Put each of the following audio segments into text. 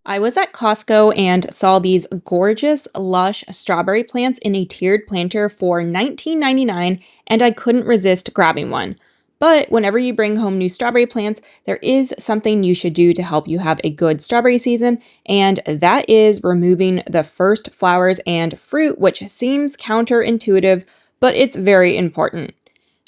I was at Costco and saw these gorgeous, lush strawberry plants in a tiered planter for $19.99, and I couldn't resist grabbing one. But whenever you bring home new strawberry plants, there is something you should do to help you have a good strawberry season, and that is removing the first flowers and fruit, which seems counterintuitive, but it's very important.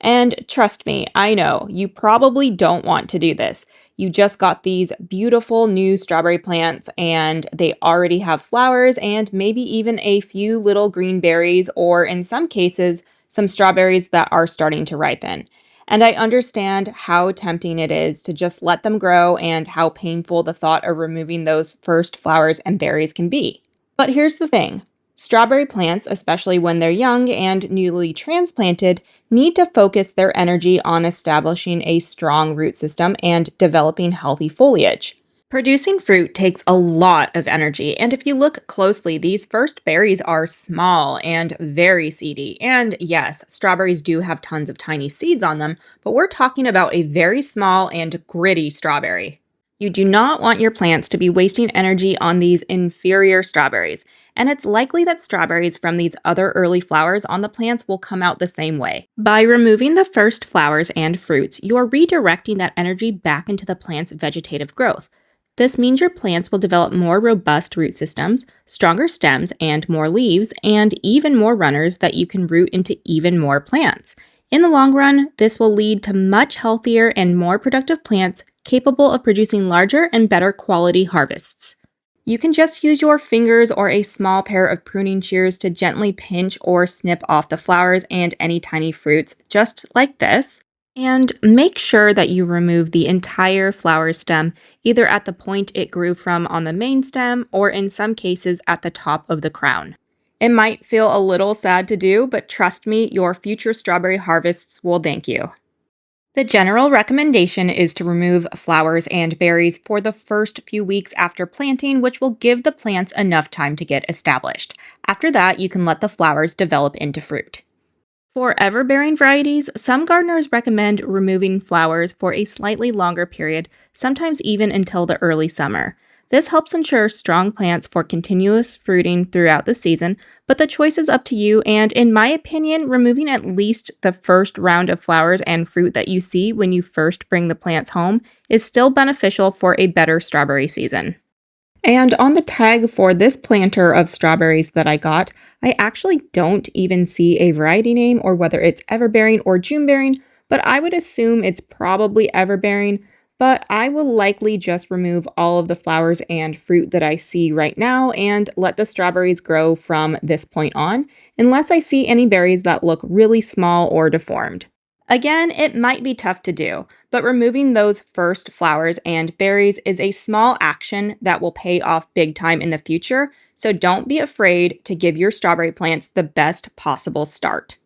And trust me, I know you probably don't want to do this. You just got these beautiful new strawberry plants and they already have flowers and maybe even a few little green berries, or in some cases, some strawberries that are starting to ripen. And I understand how tempting it is to just let them grow and how painful the thought of removing those first flowers and berries can be. But here's the thing. Strawberry plants, especially when they're young and newly transplanted, need to focus their energy on establishing a strong root system and developing healthy foliage. Producing fruit takes a lot of energy, and if you look closely, these first berries are small and very seedy. And yes, strawberries do have tons of tiny seeds on them, but we're talking about a very small and gritty strawberry. You do not want your plants to be wasting energy on these inferior strawberries, and it's likely that strawberries from these other early flowers on the plants will come out the same way. By removing the first flowers and fruits, you are redirecting that energy back into the plant's vegetative growth. This means your plants will develop more robust root systems, stronger stems, and more leaves, and even more runners that you can root into even more plants. In the long run, this will lead to much healthier and more productive plants capable of producing larger and better quality harvests. You can just use your fingers or a small pair of pruning shears to gently pinch or snip off the flowers and any tiny fruits, just like this. And make sure that you remove the entire flower stem, either at the point it grew from on the main stem or in some cases at the top of the crown. It might feel a little sad to do, but trust me, your future strawberry harvests will thank you. The general recommendation is to remove flowers and berries for the first few weeks after planting, which will give the plants enough time to get established. After that, you can let the flowers develop into fruit. For ever-bearing varieties, some gardeners recommend removing flowers for a slightly longer period, sometimes even until the early summer. This helps ensure strong plants for continuous fruiting throughout the season, but the choice is up to you, and in my opinion, removing at least the first round of flowers and fruit that you see when you first bring the plants home is still beneficial for a better strawberry season. And on the tag for this planter of strawberries that I got, I actually don't even see a variety name or whether it's everbearing or Junebearing, but I would assume it's probably everbearing. But I will likely just remove all of the flowers and fruit that I see right now and let the strawberries grow from this point on, unless I see any berries that look really small or deformed. Again, it might be tough to do, but removing those first flowers and berries is a small action that will pay off big time in the future, so don't be afraid to give your strawberry plants the best possible start.